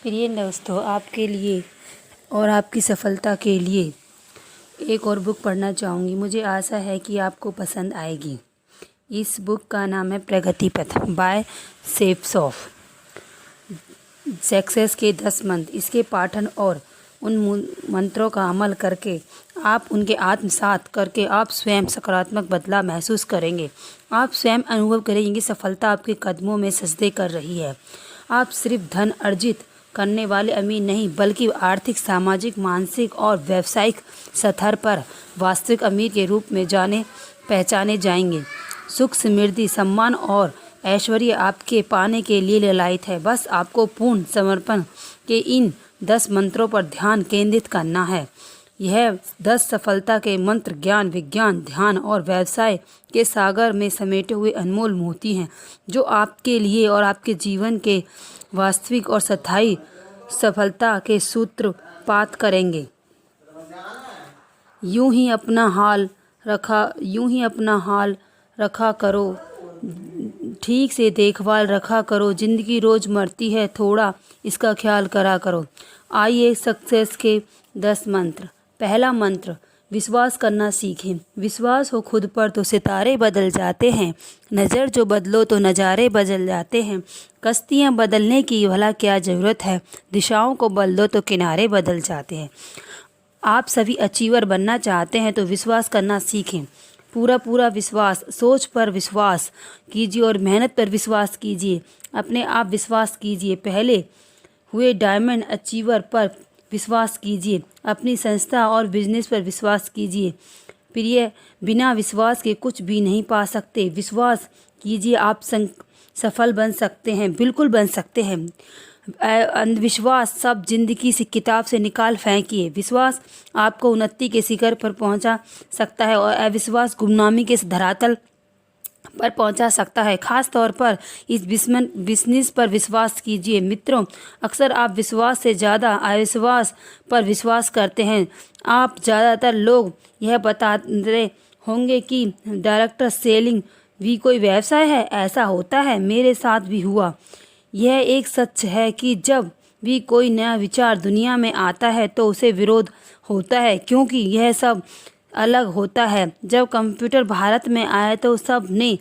प्रिय दोस्तों, आपके लिए और आपकी सफलता के लिए एक और बुक पढ़ना चाहूँगी। मुझे आशा है कि आपको पसंद आएगी। इस बुक का नाम है प्रगति पथ बाय सेफ्सॉफ। सक्सेस के 10 मंत्र। इसके पाठन और उन मंत्रों का अमल करके आप उनके आत्मसात करके आप स्वयं सकारात्मक बदलाव महसूस करेंगे। आप स्वयं अनुभव करेंगे कि सफलता आपके कदमों में सजदे कर रही है। आप सिर्फ धन अर्जित करने वाले अमीर नहीं, बल्कि आर्थिक, सामाजिक, मानसिक और व्यावसायिक स्तर पर वास्तविक अमीर के रूप में जाने पहचाने जाएंगे। सुख, समृद्धि, सम्मान और ऐश्वर्य आपके पाने के लिए ललायित है। बस आपको पूर्ण समर्पण के इन 10 मंत्रों पर ध्यान केंद्रित करना है। यह 10 सफलता के मंत्र ज्ञान, विज्ञान, ध्यान और व्यवसाय के सागर में समेटे हुए अनमोल मोती हैं, जो आपके लिए और आपके जीवन के वास्तविक और स्थायी सफलता के सूत्रपात करेंगे। यूं ही अपना हाल रखा करो, ठीक से देखभाल रखा करो। जिंदगी रोज मरती है, थोड़ा इसका ख्याल करा करो। आइए सक्सेस के 10 मंत्र। पहला मंत्र, विश्वास करना सीखें। विश्वास हो खुद पर तो सितारे बदल जाते हैं। नज़र जो बदलो तो नज़ारे बदल जाते हैं। कश्तियाँ बदलने की भला क्या ज़रूरत है, दिशाओं को बदलो तो किनारे बदल जाते हैं। आप सभी अचीवर बनना चाहते हैं तो विश्वास करना सीखें। पूरा विश्वास, सोच पर विश्वास कीजिए और मेहनत पर विश्वास कीजिए। अपने आप विश्वास कीजिए। पहले हुए डायमंड अचीवर पर विश्वास कीजिए। अपनी संस्था और बिजनेस पर विश्वास कीजिए। प्रिय, बिना विश्वास के कुछ भी नहीं पा सकते। विश्वास कीजिए, आप सफल बन सकते हैं, बिल्कुल बन सकते हैं। अंधविश्वास सब जिंदगी से किताब से निकाल फेंकिए। विश्वास आपको उन्नति के शिखर पर पहुंचा सकता है और अविश्वास गुमनामी के धरातल पर पहुंचा सकता है। खास तौर पर इस बिजनेस पर विश्वास कीजिए। मित्रों, अक्सर आप विश्वास से ज़्यादा अविश्वास पर विश्वास करते हैं। आप ज़्यादातर लोग यह बताते होंगे कि डायरेक्ट सेलिंग भी कोई व्यवसाय है। ऐसा होता है, मेरे साथ भी हुआ। यह एक सच है कि जब भी कोई नया विचार दुनिया में आता है तो उसे विरोध होता है, क्योंकि यह सब अलग होता है। जब कंप्यूटर भारत में आया तो सब ने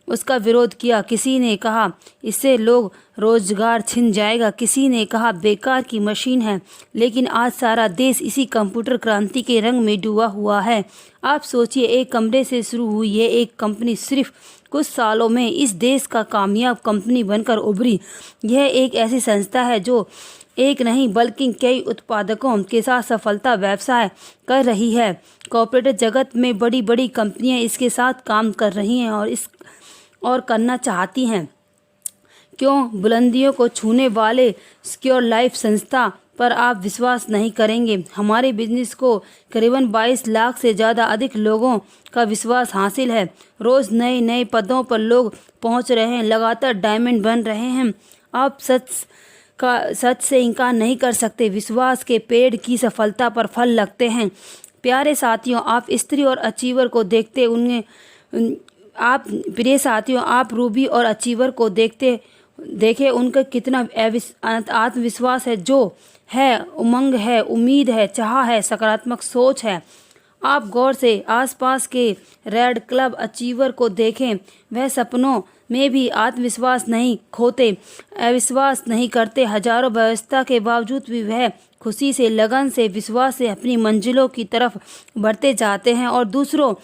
उसका विरोध किया। किसी ने कहा इससे लोग रोजगार छिन जाएगा, किसी ने कहा बेकार की मशीन है। लेकिन आज सारा देश इसी कंप्यूटर क्रांति के रंग में डूबा हुआ है। आप सोचिए, एक कमरे से शुरू हुई ये एक कंपनी सिर्फ कुछ सालों में इस देश का कामयाब कंपनी बनकर उभरी। यह एक ऐसी संस्था है जो एक नहीं बल्कि कई उत्पादकों के साथ सफलता व्यवसाय कर रही है। कॉर्पोरेट जगत में बड़ी बड़ी कंपनियां इसके साथ काम कर रही हैं और करना चाहती हैं। क्यों बुलंदियों को छूने वाले सिक्योर लाइफ संस्था पर आप विश्वास नहीं करेंगे? हमारे बिजनेस को करीबन 22 लाख से ज़्यादा अधिक लोगों का विश्वास हासिल है। रोज़ नए नए पदों पर लोग पहुंच रहे हैं, लगातार डायमंड बन रहे हैं। आप सच से इनकार नहीं कर सकते। विश्वास के पेड़ की सफलता पर फल लगते हैं। प्यारे साथियों, आप स्त्री और अचीवर को देखते आप रूबी और अचीवर को देखे उनका कितना आत्मविश्वास है, जो है उमंग है, उम्मीद है, चाह है, सकारात्मक सोच है। आप गौर से आसपास के रेड क्लब अचीवर को देखें। वह सपनों में भी आत्मविश्वास नहीं खोते, अविश्वास नहीं करते। हजारों व्यवस्था के बावजूद भी वह खुशी से, लगन से, विश्वास से अपनी मंजिलों की तरफ बढ़ते जाते हैं। और दूसरों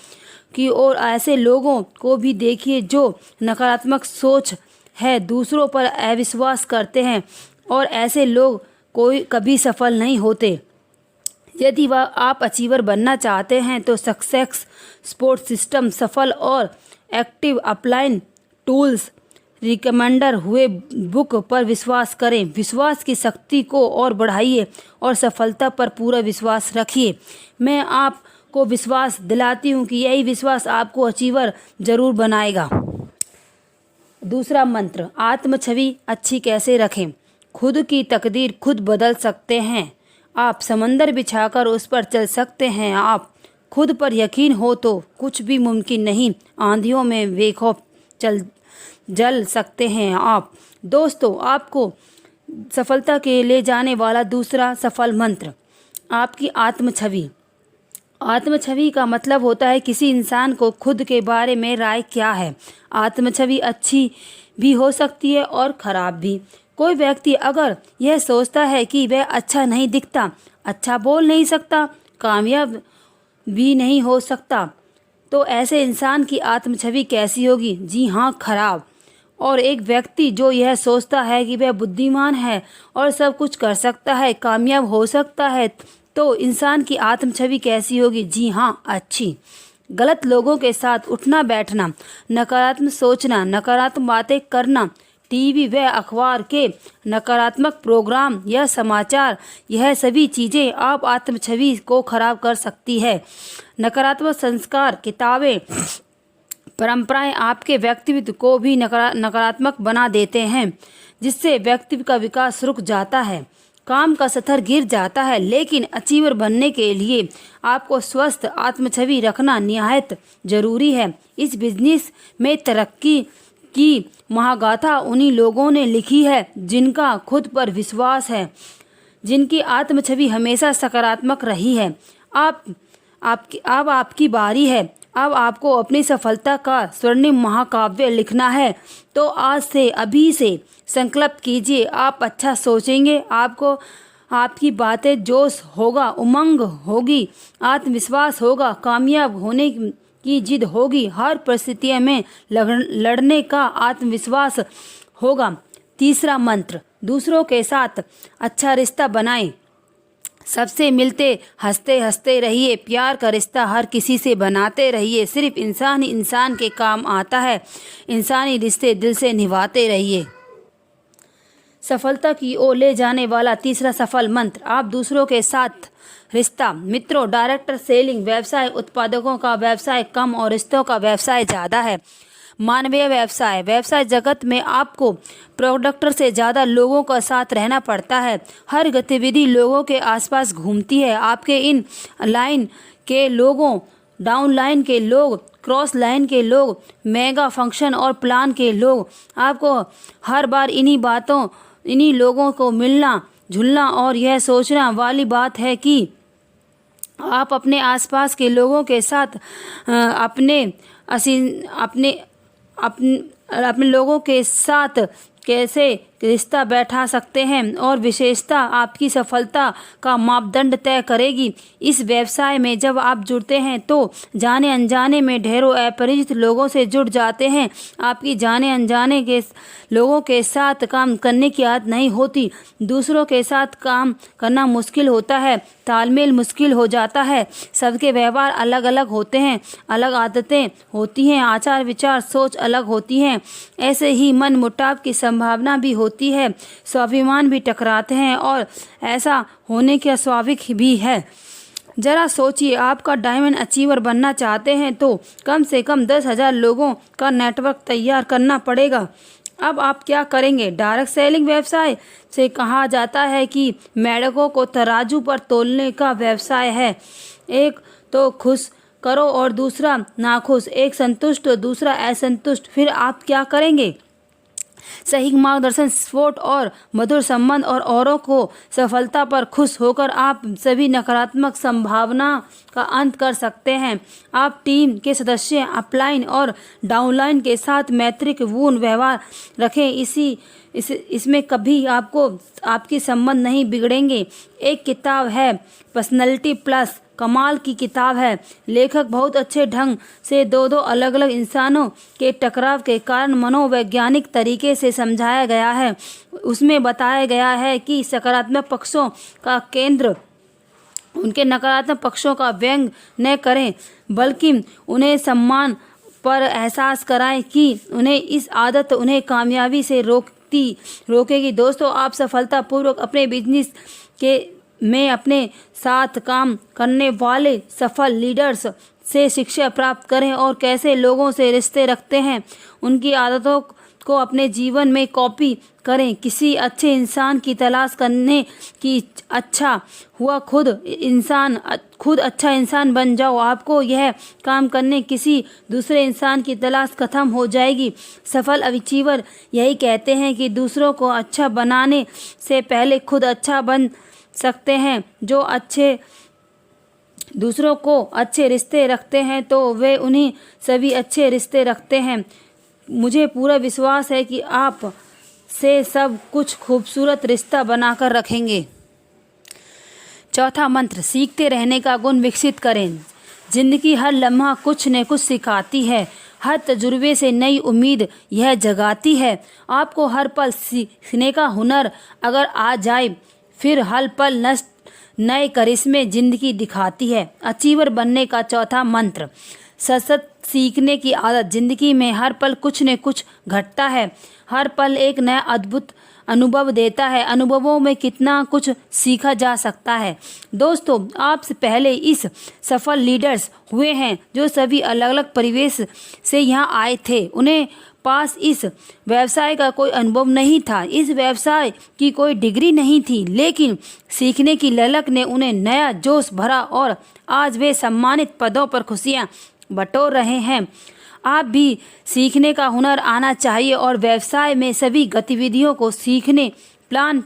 की ओर ऐसे लोगों को भी देखिए जो नकारात्मक सोच है, दूसरों पर अविश्वास करते हैं, और ऐसे लोग कभी सफल नहीं होते। यदि आप अचीवर बनना चाहते हैं तो सक्सेस सपोर्ट सिस्टम, सफल और एक्टिव अपलाइन टूल्स रिकमेंडर हुए बुक पर विश्वास करें। विश्वास की शक्ति को और बढ़ाइए और सफलता पर पूरा विश्वास रखिए। मैं आपको विश्वास दिलाती हूँ कि यही विश्वास आपको अचीवर जरूर बनाएगा। दूसरा मंत्र, आत्म छवि अच्छी कैसे रखें? खुद की तकदीर खुद बदल सकते हैं। आप समंदर बिछाकर उस पर चल सकते हैं। आप खुद पर यकीन हो तो कुछ भी मुमकिन नहीं। आंधियों में बेखौफ जल सकते हैं आप। दोस्तों, आपको सफलता के ले जाने वाला दूसरा सफल मंत्र, आपकी आत्मछवि। आत्मछवि का मतलब होता है किसी इंसान को खुद के बारे में राय क्या है। आत्मछवि अच्छी भी हो सकती है और खराब भी। कोई व्यक्ति अगर यह सोचता है कि वह अच्छा नहीं दिखता, अच्छा बोल नहीं सकता, कामयाब भी नहीं हो सकता, तो ऐसे इंसान की आत्मछवि कैसी होगी? जी हाँ, खराब। और एक व्यक्ति जो यह सोचता है कि वह बुद्धिमान है और सब कुछ कर सकता है, कामयाब हो सकता है, तो इंसान की आत्मछवि कैसी होगी? जी हाँ, अच्छी। गलत लोगों के साथ उठना बैठना, नकारात्मक सोचना, नकारात्मक बातें करना, टीवी व अखबार के नकारात्मक प्रोग्राम या समाचार, यह सभी चीज़ें आप आत्मछवि को खराब कर सकती है। नकारात्मक संस्कार, किताबें, परंपराएं आपके व्यक्तित्व को भी नकारात्मक बना देते हैं, जिससे व्यक्तित्व का विकास रुक जाता है, काम का स्तर गिर जाता है। लेकिन अचीवर बनने के लिए आपको स्वस्थ आत्मछवि रखना निहायत जरूरी है। इस बिजनेस में तरक्की की महागाथा उन्हीं लोगों ने लिखी है जिनका खुद पर विश्वास है, जिनकी आत्मछवि हमेशा सकारात्मक रही है। अब आपकी बारी है। अब आपको अपनी सफलता का स्वर्णिम महाकाव्य लिखना है। तो आज से, अभी से संकल्प कीजिए, आप अच्छा सोचेंगे, आपको आपकी बातें जोश होगा, उमंग होगी, आत्मविश्वास होगा, कामयाब होने की जिद होगी, हर परिस्थिति में लड़ने का आत्मविश्वास होगा। तीसरा मंत्र, दूसरों के साथ अच्छा रिश्ता बनाएं। सबसे मिलते हंसते हंसते रहिए। प्यार का रिश्ता हर किसी से बनाते रहिए। सिर्फ इंसान ही इंसान के काम आता है। इंसानी रिश्ते दिल से निभाते रहिए। सफलता की ओर ले जाने वाला तीसरा सफल मंत्र, आप दूसरों के साथ रिश्ता। मित्रों, डायरेक्टर सेलिंग व्यवसाय उत्पादकों का व्यवसाय कम और रिश्तों का व्यवसाय ज़्यादा है। मानवीय व्यवसाय जगत में आपको प्रोडक्टर से ज़्यादा लोगों का साथ रहना पड़ता है। हर गतिविधि लोगों के आसपास घूमती है। आपके इन लाइन के लोगों, डाउन लाइन के लोग, क्रॉस लाइन के लोग, मेगा फंक्शन और प्लान के लोग, आपको हर बार इन्हीं लोगों को मिलना जुलना और यह सोचना वाली बात है कि आप अपने आसपास के लोगों के साथ अपने लोगों के साथ कैसे रिश्ता बैठा सकते हैं और विशेषता आपकी सफलता का मापदंड तय करेगी। इस व्यवसाय में जब आप जुड़ते हैं तो जाने अनजाने में ढेरों अपरिचित लोगों से जुड़ जाते हैं। आपकी जाने अनजाने के लोगों के साथ काम करने की आदत नहीं होती। दूसरों के साथ काम करना मुश्किल होता है, तालमेल मुश्किल हो जाता है। सबके व्यवहार अलग अलग होते हैं, अलग आदतें होती हैं, आचार विचार सोच अलग होती हैं। ऐसे ही मन मुटाव की संभावना भी होती है, स्वाभिमान भी टकराते हैं और ऐसा होने का स्वाभाविक भी है। जरा सोचिए, आपका डायमंड अचीवर बनना चाहते हैं तो कम से कम 10,000 लोगों का नेटवर्क तैयार करना पड़ेगा। अब आप क्या करेंगे? डायरेक्ट सेलिंग व्यवसाय से कहा जाता है कि मेढकों को तराजू पर तोलने का व्यवसाय है। एक तो खुश करो और दूसरा नाखुश, एक संतुष्ट दूसरा असंतुष्ट। फिर आप क्या करेंगे? सही मार्गदर्शन, सपोर्ट और मधुर संबंध और औरों को सफलता पर खुश होकर आप सभी नकारात्मक संभावना का अंत कर सकते हैं। आप टीम के सदस्य अपलाइन और डाउनलाइन के साथ मैत्रीपूर्ण व्यवहार रखें। इसमें कभी आपकी संबंध नहीं बिगड़ेंगे। एक किताब है पर्सनैलिटी प्लस, कमाल की किताब है। लेखक बहुत अच्छे ढंग से दो अलग अलग इंसानों के टकराव के कारण मनोवैज्ञानिक तरीके से समझाया गया है। उसमें बताया गया है कि सकारात्मक पक्षों का केंद्र उनके नकारात्मक पक्षों का व्यंग न करें, बल्कि उन्हें सम्मान पर एहसास कराएं कि उन्हें इस आदत उन्हें कामयाबी से रोकेगी। दोस्तों, आप सफलतापूर्वक अपने बिजनेस में अपने साथ काम करने वाले सफल लीडर्स से शिक्षा प्राप्त करें और कैसे लोगों से रिश्ते रखते हैं, उनकी आदतों को अपने जीवन में कॉपी करें। किसी अच्छे इंसान की तलाश करने की अच्छा हुआ खुद अच्छा इंसान बन जाओ। आपको यह काम करने किसी दूसरे इंसान की तलाश खत्म हो जाएगी। सफल अचीवर यही कहते हैं कि दूसरों को अच्छा बनाने से पहले खुद अच्छा बन सकते हैं। जो दूसरों को अच्छे रिश्ते रखते हैं तो वे उन्हीं सभी अच्छे रिश्ते रखते हैं। मुझे पूरा विश्वास है कि आप से सब कुछ खूबसूरत रिश्ता बनाकर रखेंगे। चौथा मंत्र, सीखते रहने का गुण विकसित करें। जिंदगी हर लम्हा कुछ न कुछ सिखाती है। हर तजुर्बे से नई उम्मीद यह जगाती है। आपको हर पल सीखने का हुनर अगर आ जाए, फिर हर पल नए करिश्मे जिंदगी दिखाती है। अचीवर बनने का चौथा मंत्र, सतत सीखने की आदत। जिंदगी में हर पल कुछ न कुछ घटता है। हर पल एक नया अद्भुत अनुभव देता है। अनुभवों में कितना कुछ सीखा जा सकता है। दोस्तों, आपसे पहले इस सफल लीडर्स हुए हैं जो सभी अलग अलग परिवेश से यहाँ आए थे। उन्हें पास इस व्यवसाय का कोई अनुभव नहीं था, इस व्यवसाय की कोई डिग्री नहीं थी, लेकिन सीखने की ललक ने उन्हें नया जोश भरा और आज वे सम्मानित पदों पर खुशियाँ बटोर रहे हैं। आप भी सीखने का हुनर आना चाहिए और व्यवसाय में सभी गतिविधियों को सीखने, प्लान,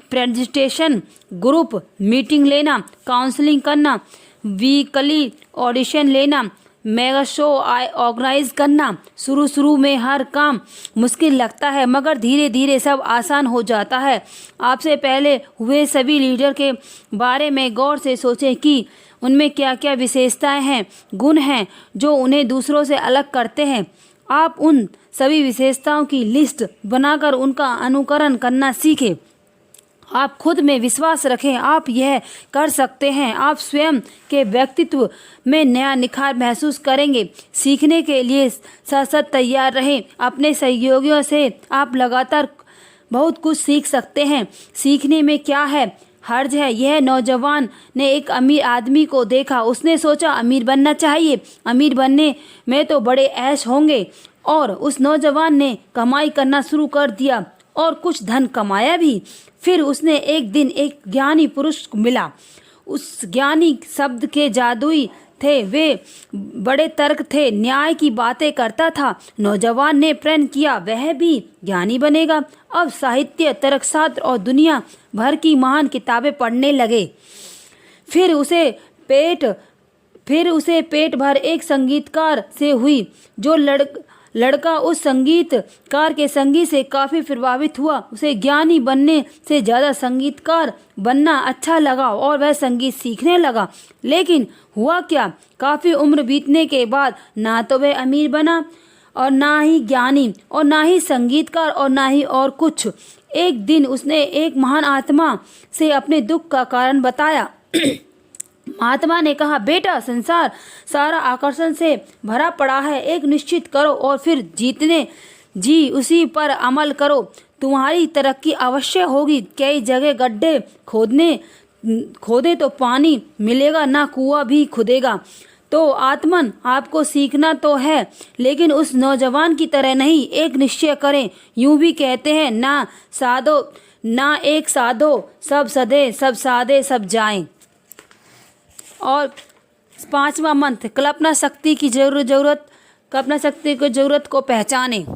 प्रेजेंटेशन, ग्रुप मीटिंग लेना, काउंसलिंग करना, वीकली ऑडिशन लेना, मेगा शो ऑर्गेनाइज करना। शुरू में हर काम मुश्किल लगता है, मगर धीरे धीरे सब आसान हो जाता है। आपसे पहले हुए सभी लीडर के बारे में गौर से सोचें कि उनमें क्या क्या विशेषताएं हैं, गुण हैं जो उन्हें दूसरों से अलग करते हैं। आप उन सभी विशेषताओं की लिस्ट बनाकर उनका अनुकरण करना सीखें। आप खुद में विश्वास रखें, आप यह कर सकते हैं। आप स्वयं के व्यक्तित्व में नया निखार महसूस करेंगे। सीखने के लिए सतत तैयार रहें। अपने सहयोगियों से आप लगातार बहुत कुछ सीख सकते हैं। सीखने में क्या है हर्ज है। यह नौजवान ने एक अमीर आदमी को देखा। उसने सोचा अमीर बनना चाहिए, अमीर बनने में तो बड़े ऐश होंगे। और उस नौजवान ने कमाई करना शुरू कर दिया और कुछ धन कमाया भी। फिर उसने एक दिन एक ज्ञानी पुरुष मिला। उस ज्ञानी शब्द के जादुई थे, वे बड़े तर्क थे, न्याय की बातें करता था। नौजवान ने प्रण किया वह भी ज्ञानी बनेगा। अब साहित्य, तर्कशास्त्र और दुनिया भर की महान किताबें पढ़ने लगे। फिर उसे पेट भर एक संगीतकार से हुई। जो लड़का उस संगीतकार के संगीत से काफ़ी प्रभावित हुआ। उसे ज्ञानी बनने से ज़्यादा संगीतकार बनना अच्छा लगा और वह संगीत सीखने लगा। लेकिन हुआ क्या, काफ़ी उम्र बीतने के बाद ना तो वह अमीर बना और ना ही ज्ञानी और ना ही संगीतकार और ना ही और कुछ। एक दिन उसने एक महान आत्मा से अपने दुख का कारण बताया। महात्मा ने कहा, बेटा, संसार सारा आकर्षण से भरा पड़ा है। एक निश्चित करो और फिर उसी पर अमल करो। तुम्हारी तरक्की अवश्य होगी। कई जगह गड्ढे खोदे तो पानी मिलेगा, ना कुआं भी खुदेगा। तो आत्मन, आपको सीखना तो है, लेकिन उस नौजवान की तरह नहीं। एक निश्चय करें। यूं भी कहते हैं, ना एक साधो सब सधे, सब साधे सब जाएं। और पांचवा मंत्र, कल्पना शक्ति की जरूरत को पहचानें।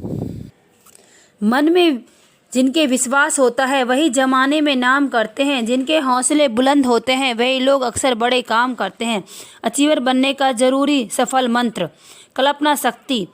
मन में जिनके विश्वास होता है वही जमाने में नाम करते हैं। जिनके हौसले बुलंद होते हैं वही लोग अक्सर बड़े काम करते हैं। अचीवर बनने का जरूरी सफल मंत्र, कल्पना शक्ति,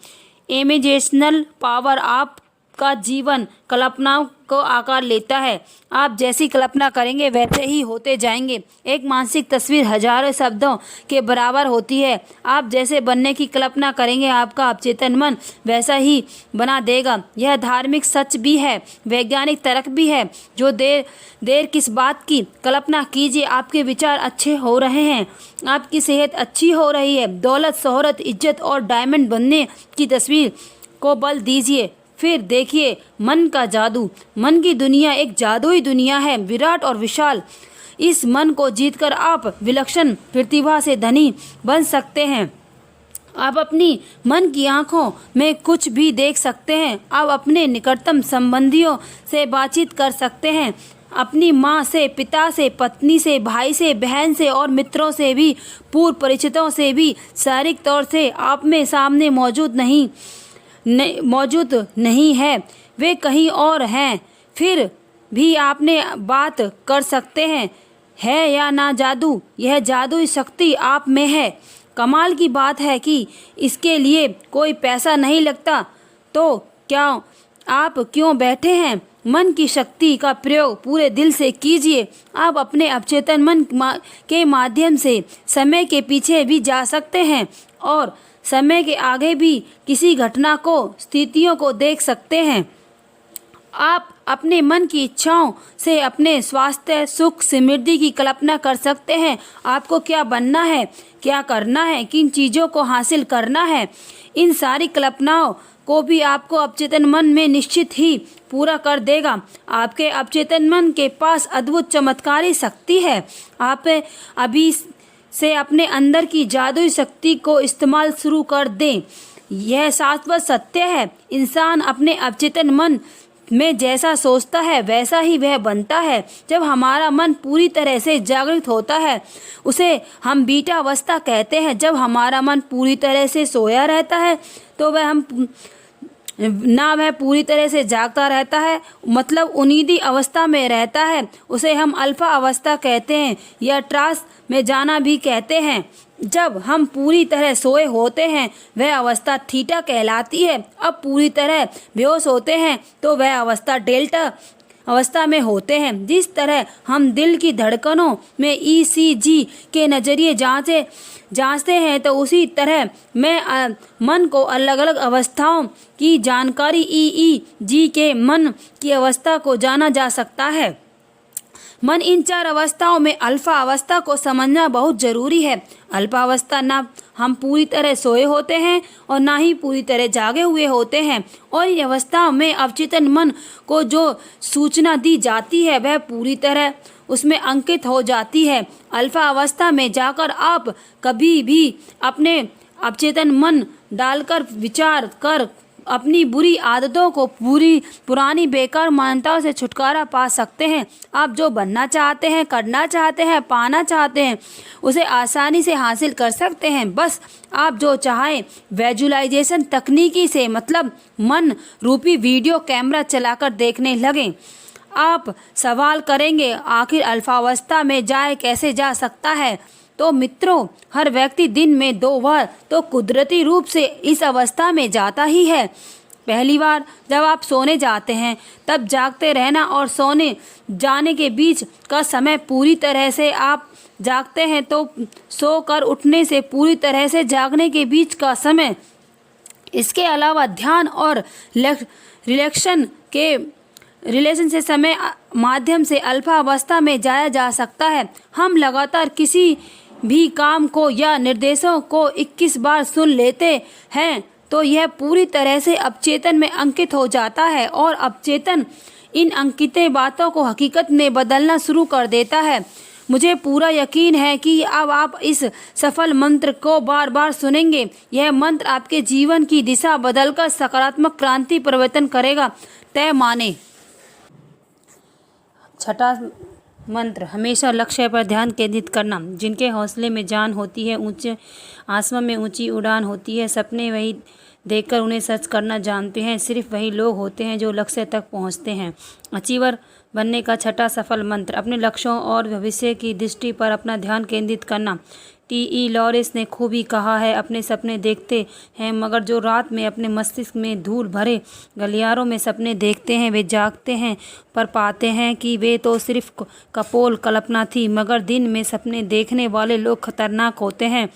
इमेजिनेशनल पावर। आपका जीवन कल्पनाओं को आकार लेता है। आप जैसी कल्पना करेंगे वैसे ही होते जाएंगे। एक मानसिक तस्वीर हजारों शब्दों के बराबर होती है। आप जैसे बनने की कल्पना करेंगे आपका अवचेतन मन वैसा ही बना देगा। यह धार्मिक सच भी है, वैज्ञानिक तर्क भी है। जो देर किस बात की, कल्पना कीजिए आपके विचार अच्छे हो रहे हैं, आपकी सेहत अच्छी हो रही है। दौलत, शोहरत, इज्जत और डायमंड बनने की तस्वीर को बल दीजिए। फिर देखिए मन का जादू। मन की दुनिया एक जादुई दुनिया है, विराट और विशाल। इस मन को जीतकर आप विलक्षण प्रतिभा से धनी बन सकते हैं। आप अपनी मन की आँखों में कुछ भी देख सकते हैं। आप अपने निकटतम संबंधियों से बातचीत कर सकते हैं। अपनी माँ से, पिता से, पत्नी से, भाई से, बहन से और मित्रों से भी, पूर्व परिचितों से भी शारीरिक तौर से आप में सामने मौजूद नहीं है, वे कहीं और हैं, फिर भी आपने बात कर सकते हैं। है या ना जादू, यह जादुई शक्ति आप में है। कमाल की बात है कि इसके लिए कोई पैसा नहीं लगता। तो क्या आप क्यों बैठे हैं? मन की शक्ति का प्रयोग पूरे दिल से कीजिए। आप अपने अवचेतन मन के माध्यम से समय के पीछे भी जा सकते हैं और समय के आगे भी किसी घटना को, स्थितियों को देख सकते हैं। आप अपने मन की इच्छाओं से अपने स्वास्थ्य, सुख, समृद्धि की कल्पना कर सकते हैं। आपको क्या बनना है, क्या करना है, किन चीज़ों को हासिल करना है, इन सारी कल्पनाओं को भी आपको अवचेतन मन में निश्चित ही पूरा कर देगा। आपके अवचेतन मन के पास अद्भुत चमत्कारी शक्ति है। आप अभी से अपने अंदर की जादुई शक्ति को इस्तेमाल शुरू कर दें। यह शाश्वत सत्य है। इंसान अपने अवचेतन मन में जैसा सोचता है वैसा ही वह बनता है। जब हमारा मन पूरी तरह से जागृत होता है उसे हम बीटा अवस्था कहते हैं। जब हमारा मन पूरी तरह से सोया रहता है तो वह पूरी तरह से जागता रहता है, मतलब उन्नीदी अवस्था में रहता है, उसे हम अल्फा अवस्था कहते हैं या ट्रांस में जाना भी कहते हैं। जब हम पूरी तरह सोए होते हैं वह अवस्था थीटा कहलाती है। अब पूरी तरह बेहोश होते हैं तो वह अवस्था डेल्टा अवस्था में होते हैं। जिस तरह हम दिल की धड़कनों में ECG के नज़रिए जांचते हैं तो उसी तरह में मन को अलग अलग अवस्थाओं की जानकारी EEG के मन की अवस्था को जाना जा सकता है। मन इन 4 अवस्थाओं में अल्फा अवस्था को समझना बहुत जरूरी है। अल्फा अवस्था ना हम पूरी तरह सोए होते हैं और ना ही पूरी तरह जागे हुए होते हैं, और इन अवस्थाओं में अवचेतन मन को जो सूचना दी जाती है वह पूरी तरह उसमें अंकित हो जाती है। अल्फा अवस्था में जाकर आप कभी भी अपने अवचेतन मन डालकर विचार कर अपनी बुरी आदतों को, पुरानी बेकार मान्यताओं से छुटकारा पा सकते हैं। आप जो बनना चाहते हैं, करना चाहते हैं, पाना चाहते हैं उसे आसानी से हासिल कर सकते हैं। बस आप जो चाहें विजुअलाइजेशन तकनीकी से, मतलब मन रूपी वीडियो कैमरा चलाकर देखने लगें। आप सवाल करेंगे आखिर अल्फा अवस्था में कैसे जा सकता है? तो मित्रों, हर व्यक्ति दिन में 2 बार तो कुदरती रूप से इस अवस्था में जाता ही है। पहली बार जब आप सोने जाते हैं तब जागते रहना और सोने जाने के बीच का समय पूरी तरह से आप जागते हैं तो सोकर उठने से पूरी तरह से जागने के बीच का समय। इसके अलावा ध्यान और रिलेशन से समय माध्यम से अल्फा अवस्था में जाया जा सकता है। हम लगातार किसी भी काम को या निर्देशों को 21 बार सुन लेते हैं तो यह पूरी तरह से अवचेतन में अंकित हो जाता है और अवचेतन इन अंकित बातों को हकीकत में बदलना शुरू कर देता है। मुझे पूरा यकीन है कि अब आप इस सफल मंत्र को बार बार सुनेंगे। यह मंत्र आपके जीवन की दिशा बदलकर सकारात्मक क्रांति परिवर्तन करेगा। तय माने। 6वां मंत्र, हमेशा लक्ष्य पर ध्यान केंद्रित करना। जिनके हौसले में जान होती है, ऊंचे आसमान में ऊंची उड़ान होती है, सपने वही देखकर उन्हें सच करना जानते हैं। सिर्फ वही लोग होते हैं जो लक्ष्य तक पहुंचते हैं। अचीवर बनने का 6वां सफल मंत्र, अपने लक्ष्यों और भविष्य की दृष्टि पर अपना ध्यान केंद्रित करना। T.E. लॉरेंस ने खूब ही कहा है, अपने सपने देखते हैं मगर जो रात में अपने मस्तिष्क में धूल भरे गलियारों में सपने देखते हैं वे जागते हैं पर पाते हैं कि वे तो सिर्फ कपोल कल्पना थी। मगर दिन में सपने देखने वाले लोग खतरनाक होते हैं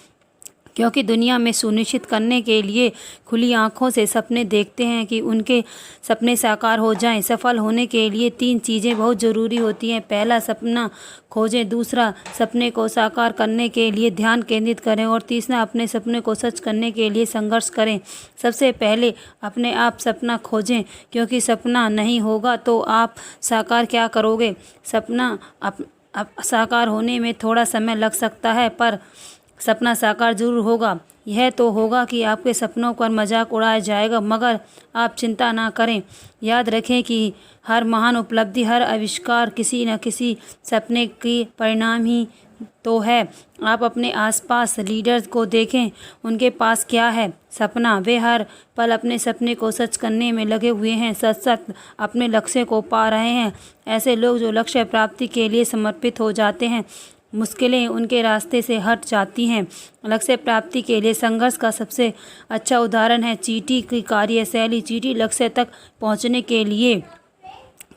क्योंकि दुनिया में सुनिश्चित करने के लिए खुली आंखों से सपने देखते हैं कि उनके सपने साकार हो जाएं। सफल होने के लिए 3 चीज़ें बहुत ज़रूरी होती हैं। पहला, सपना खोजें। दूसरा, सपने को साकार करने के लिए ध्यान केंद्रित करें। और तीसरा, अपने सपने को सच करने के लिए संघर्ष करें। सबसे पहले अपने आप सपना खोजें, क्योंकि सपना नहीं होगा तो आप साकार क्या करोगे। सपना साकार होने में थोड़ा समय लग सकता है पर सपना साकार जरूर होगा। यह तो होगा कि आपके सपनों पर मजाक उड़ाया जाएगा, मगर आप चिंता ना करें। याद रखें कि हर महान उपलब्धि, हर आविष्कार किसी न किसी सपने की परिणाम ही तो है। आप अपने आसपास लीडर्स को देखें, उनके पास क्या है? सपना। वे हर पल अपने सपने को सच करने में लगे हुए हैं, सच सच अपने लक्ष्य को पा रहे हैं। ऐसे लोग जो लक्ष्य प्राप्ति के लिए समर्पित हो जाते हैं, मुश्किलें उनके रास्ते से हट जाती हैं। लक्ष्य प्राप्ति के लिए संघर्ष का सबसे अच्छा उदाहरण है चींटी की कार्यशैली। चींटी लक्ष्य तक पहुंचने के लिए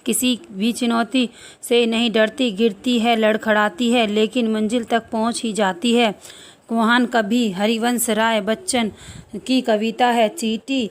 किसी भी चुनौती से नहीं डरती, गिरती है, लड़खड़ाती है, लेकिन मंजिल तक पहुंच ही जाती है। महान कवि हरिवंश राय बच्चन की कविता है, चींटी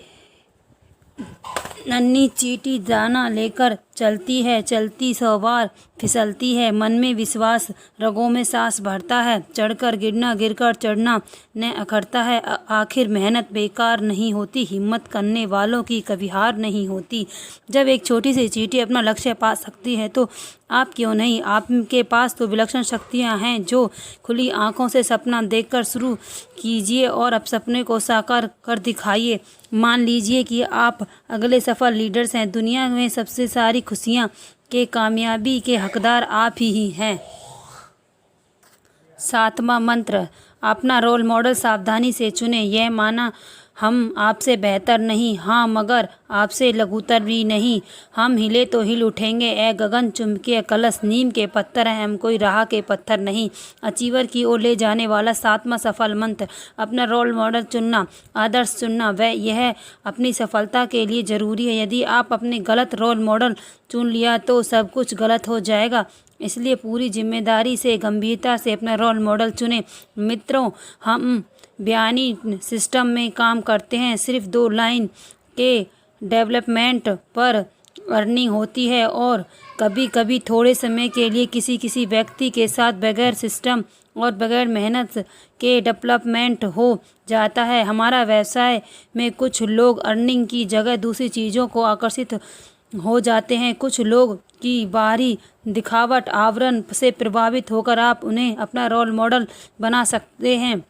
नन्ही चींटी दाना लेकर चलती है, चलती 100 बार फिसलती है, मन में विश्वास, रगों में सांस भरता है, चढ़कर गिरना, गिरकर चढ़ना न अखरता है। आखिर मेहनत बेकार नहीं होती, हिम्मत करने वालों की कभी हार नहीं होती। जब एक छोटी सी चींटी अपना लक्ष्य पा सकती है तो आप क्यों नहीं? आपके पास तो विलक्षण शक्तियाँ हैं। जो खुली आंखों से सपना देखकर शुरू कीजिए और अब सपने को साकार कर दिखाइए। मान लीजिए कि आप अगले सफल लीडर्स हैं। दुनिया में सबसे सारी खुशियाँ के कामयाबी के हकदार आप ही हैं। 7वां मंत्र, अपना रोल मॉडल सावधानी से चुनें। यह माना हम आपसे बेहतर नहीं, हाँ, मगर आपसे लघुतर भी नहीं। हम हिले तो हिल उठेंगे। ए गगन चुंबकीय कलश, नीम के पत्थर हैं हम, कोई राह के पत्थर नहीं। अचीवर की ओर ले जाने वाला 7वां सफल मंत्र, अपना रोल मॉडल चुनना, आदर्श चुनना। वह यह अपनी सफलता के लिए ज़रूरी है। यदि आप अपने गलत रोल मॉडल चुन लिया तो सब कुछ गलत हो जाएगा। इसलिए पूरी जिम्मेदारी से, गंभीरता से अपना रोल मॉडल चुनें। मित्रों, हम बयानी सिस्टम में काम करते हैं। सिर्फ 2 लाइन के डेवलपमेंट पर अर्निंग होती है और कभी कभी थोड़े समय के लिए किसी व्यक्ति के साथ बगैर सिस्टम और बगैर मेहनत के डेवलपमेंट हो जाता है। हमारा व्यवसाय में कुछ लोग अर्निंग की जगह दूसरी चीज़ों को आकर्षित हो जाते हैं। कुछ लोग की बाहरी दिखावट, आवरण से प्रभावित होकर आप उन्हें अपना रोल मॉडल बना सकते हैं।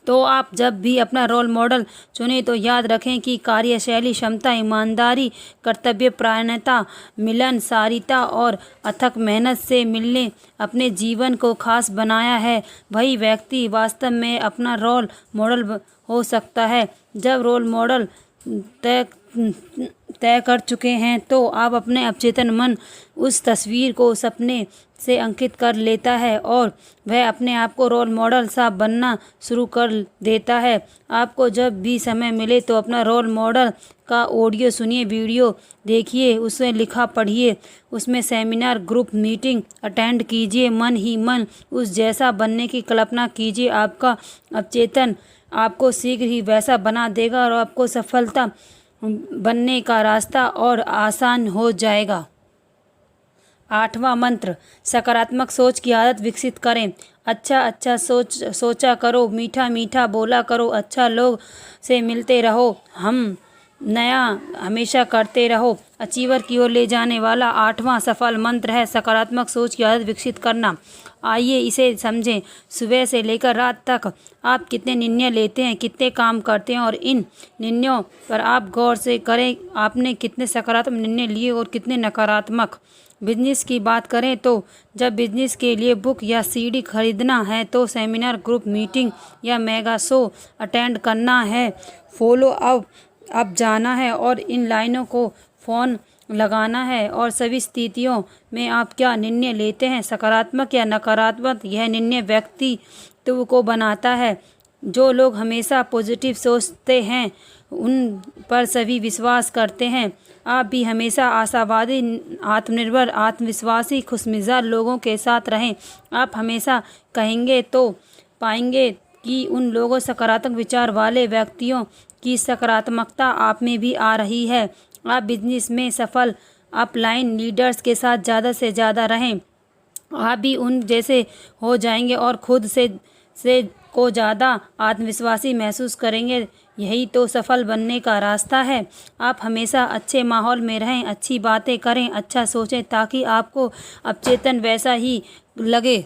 तो आप जब भी अपना रोल मॉडल चुनें तो याद रखें कि कार्यशैली, क्षमता, ईमानदारी, कर्तव्यपरायणता, मिलनसारिता और अथक मेहनत से मिलने अपने जीवन को खास बनाया है, वही व्यक्ति वास्तव में अपना रोल मॉडल हो सकता है। जब रोल मॉडल तय कर चुके हैं तो आप अपने अवचेतन मन उस तस्वीर को सपने से अंकित कर लेता है और वह अपने आप को रोल मॉडल सा बनना शुरू कर देता है। आपको जब भी समय मिले तो अपना रोल मॉडल का ऑडियो सुनिए, वीडियो देखिए, उसमें लिखा पढ़िए, उसमें सेमिनार, ग्रुप मीटिंग अटेंड कीजिए। मन ही मन उस जैसा बनने की कल्पना कीजिए। आपका अवचेतन आपको शीघ्र ही वैसा बना देगा और आपको सफलता बनने का रास्ता और आसान हो जाएगा। 8वां मंत्र, सकारात्मक सोच की आदत विकसित करें। अच्छा सोचा करो, मीठा मीठा बोला करो, अच्छा लोग से मिलते रहो, हम नया हमेशा करते रहो। अचीवर की ओर ले जाने वाला 8वां सफल मंत्र है सकारात्मक सोच की आदत विकसित करना। आइए इसे समझें। सुबह से लेकर रात तक आप कितने निर्णय लेते हैं, कितने काम करते हैं और इन निर्णयों पर आप गौर से करें, आपने कितने सकारात्मक निर्णय लिए और कितने नकारात्मक। बिजनेस की बात करें तो जब बिजनेस के लिए बुक या सीडी खरीदना है तो सेमिनार, ग्रुप मीटिंग या मेगा शो अटेंड करना है, फॉलो अप जाना है और इन लाइनों को फ़ोन लगाना है। और सभी स्थितियों में आप क्या निर्णय लेते हैं, सकारात्मक या नकारात्मक, यह निर्णय व्यक्तित्व को बनाता है। जो लोग हमेशा पॉजिटिव सोचते हैं उन पर सभी विश्वास करते हैं। आप भी हमेशा आशावादी, आत्मनिर्भर, आत्मविश्वासी, खुशमिजाज लोगों के साथ रहें। आप हमेशा कहेंगे तो पाएंगे कि उन लोगों, सकारात्मक विचार वाले व्यक्तियों की सकारात्मकता आप में भी आ रही है। आप बिजनेस में सफल अपलाइन लीडर्स के साथ ज़्यादा से ज़्यादा रहें, आप भी उन जैसे हो जाएंगे और खुद से को ज़्यादा आत्मविश्वासी महसूस करेंगे। यही तो सफल बनने का रास्ता है। आप हमेशा अच्छे माहौल में रहें, अच्छी बातें करें, अच्छा सोचें ताकि आपको अवचेतन वैसा ही लगे।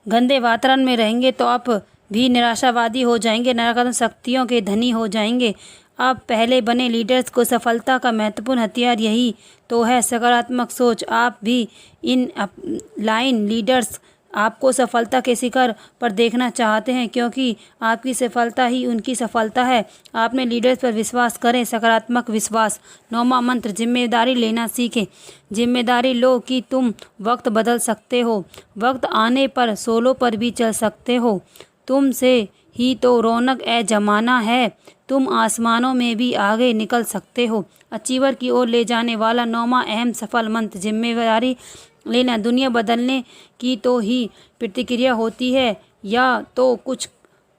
गंदे वातावरण में रहेंगे तो आप भी निराशावादी हो जाएंगे, नकारात्मक शक्तियों के धनी हो जाएंगे। आप पहले बने लीडर्स को सफलता का महत्वपूर्ण हथियार यही तो है, सकारात्मक सोच। आप भी इन लाइन लीडर्स आपको सफलता के शिखर पर देखना चाहते हैं, क्योंकि आपकी सफलता ही उनकी सफलता है। आपने लीडर्स पर विश्वास करें, सकारात्मक विश्वास। 9वां मंत्र, जिम्मेदारी लेना सीखें। जिम्मेदारी लो कि तुम वक्त बदल सकते हो, वक्त आने पर सोलो पर भी चल सकते हो। तुमसे ही तो रौनक ए जमाना है, तुम आसमानों में भी आगे निकल सकते हो। अचीवर की ओर ले जाने वाला 9वां अहम सफल मंत्र, जिम्मेदारी लेना। दुनिया बदलने की तो ही प्रतिक्रिया होती है, या तो कुछ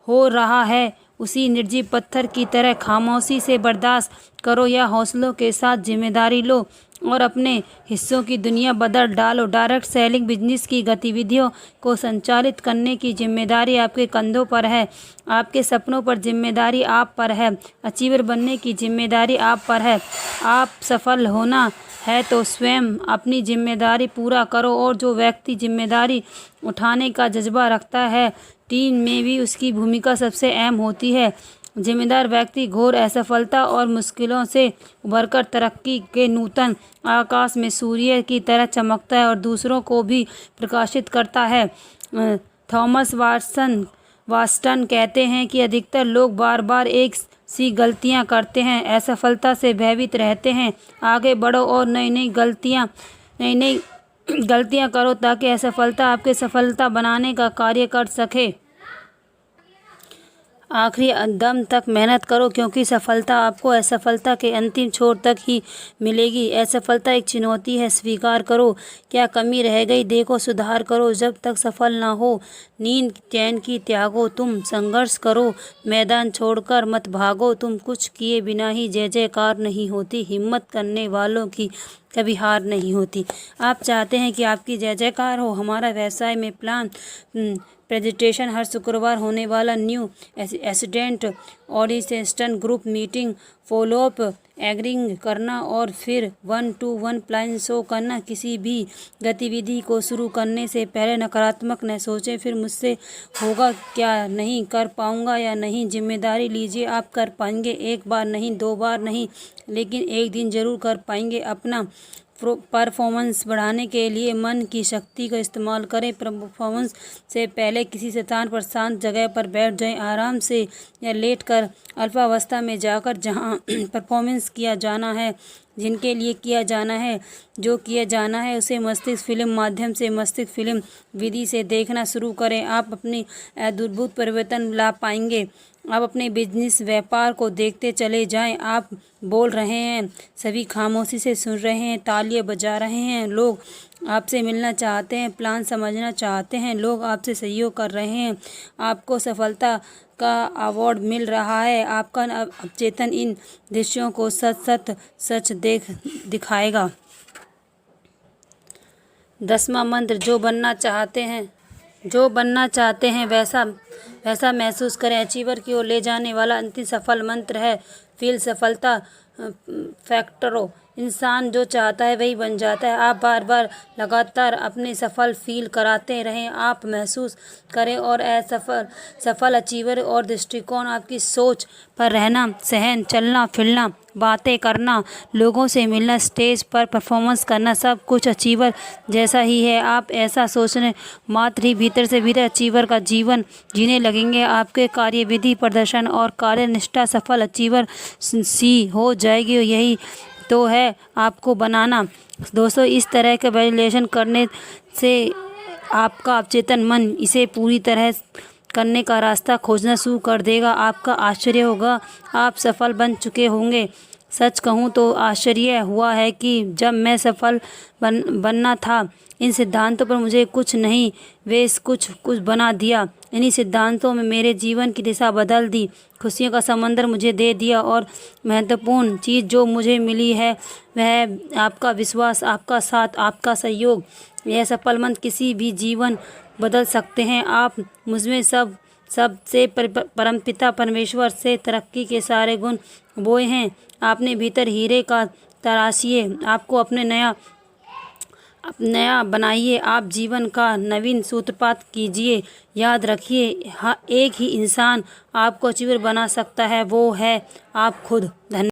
हो रहा है उसी निर्जीव पत्थर की तरह खामोशी से बर्दाश्त करो, या हौसलों के साथ जिम्मेदारी लो और अपने हिस्सों की दुनिया बदल डालो। डायरेक्ट सेलिंग बिजनेस की गतिविधियों को संचालित करने की जिम्मेदारी आपके कंधों पर है। आपके सपनों पर जिम्मेदारी आप पर है। अचीवर बनने की जिम्मेदारी आप पर है। आप सफल होना है तो स्वयं अपनी जिम्मेदारी पूरा करो, और जो व्यक्ति जिम्मेदारी उठाने का जज्बा रखता है, टीम में भी उसकी भूमिका सबसे अहम होती है। जिम्मेदार व्यक्ति घोर असफलता और मुश्किलों से उभरकर तरक्की के नूतन आकाश में सूर्य की तरह चमकता है और दूसरों को भी प्रकाशित करता है। थॉमस वाटसन कहते हैं कि अधिकतर लोग बार बार एक सी गलतियां करते हैं, असफलता से भयभीत रहते हैं। आगे बढ़ो और नई नई गलतियां करो, ताकि असफलता आपके सफलता बनाने का कार्य कर सके। आखिरी दम तक मेहनत करो, क्योंकि सफलता आपको असफलता के अंतिम छोर तक ही मिलेगी। असफलता एक चुनौती है, स्वीकार करो। क्या कमी रह गई, देखो, सुधार करो। जब तक सफल ना हो, नींद चैन की त्यागो। तुम संघर्ष करो, मैदान छोड़कर मत भागो। तुम कुछ किए बिना ही जय जयकार नहीं होती। हिम्मत करने वालों की कभी हार नहीं होती। आप चाहते हैं कि आपकी जय जयकार हो। हमारा व्यवसाय में प्लान प्रेजेंटेशन हर शुक्रवार होने वाला न्यू एसिडेंट ऑडिसेंस्टन ग्रुप मीटिंग, फॉलोअप एग्रींग करना और फिर 1-to-1 प्लान शो करना। किसी भी गतिविधि को शुरू करने से पहले नकारात्मक न सोचें, फिर मुझसे होगा क्या, नहीं कर पाऊंगा या नहीं। जिम्मेदारी लीजिए, आप कर पाएंगे। एक बार नहीं, 2 बार नहीं, लेकिन एक दिन जरूर कर पाएंगे। अपना परफॉर्मेंस बढ़ाने के लिए मन की शक्ति का इस्तेमाल करें। परफॉर्मेंस से पहले किसी स्थान पर शांत जगह पर बैठ जाएं, आराम से या लेटकर अल्फा अवस्था में जाकर, जहां परफॉर्मेंस किया जाना है, जिनके लिए किया जाना है, जो किया जाना है उसे मस्तिष्क फिल्म माध्यम से, मस्तिष्क फिल्म विधि से देखना शुरू करें। आप अपनी अद्भुत परिवर्तन ला पाएंगे। आप अपने बिजनेस व्यापार को देखते चले जाएं। आप बोल रहे हैं, सभी खामोशी से सुन रहे हैं, तालियां बजा रहे हैं। लोग आपसे मिलना चाहते हैं, प्लान समझना चाहते हैं, लोग आपसे सहयोग कर रहे हैं। आपको सफलता का अवार्ड मिल रहा है। आपका अवचेतन इन दृश्यों को सच दिखाएगा। 10वां मंत्र, जो बनना चाहते हैं वैसा महसूस करें। अचीवर की ओर ले जाने वाला अंतिम सफल मंत्र है फील सफलता फैक्टरो। इंसान जो चाहता है वही बन जाता है। आप बार बार लगातार अपने सफल फील कराते रहें। आप महसूस करें और सफल अचीवर और दृष्टिकोण आपकी सोच पर रहना, सहन, चलना फिरना, बातें करना, लोगों से मिलना, स्टेज पर परफॉर्मेंस करना, सब कुछ अचीवर जैसा ही है। आप ऐसा सोचने मात्र ही भीतर से भीतर अचीवर का जीवन जीने लगेंगे। आपके कार्यविधि, प्रदर्शन और कार्यनिष्ठा सफल अचीवर सी हो जाएगी। यही तो है आपको बनाना। दोस्तों, इस तरह के वैल्यूएशन करने से आपका अवचेतन मन इसे पूरी तरह करने का रास्ता खोजना शुरू कर देगा। आपका आश्चर्य होगा, आप सफल बन चुके होंगे। सच कहूँ तो आश्चर्य हुआ है कि जब मैं सफल बनना था, इन सिद्धांतों पर मुझे कुछ नहीं वेश कुछ बना दिया। इन्हीं सिद्धांतों में मेरे जीवन की दिशा बदल दी, खुशियों का समंदर मुझे दे दिया, और महत्वपूर्ण चीज़ जो मुझे मिली है वह आपका विश्वास, आपका साथ, आपका सहयोग। यह सफल मंत्र किसी भी जीवन बदल सकते हैं। आप मुझमें सबसे परमपिता परमेश्वर से तरक्की के सारे गुण बोए हैं। आपने भीतर हीरे का तराशिए, आपको आप नया बनाइए, आप जीवन का नवीन सूत्रपात कीजिए। याद रखिए, एक ही इंसान आपको अचीवर बना सकता है, वो है आप खुद। धन्यवाद।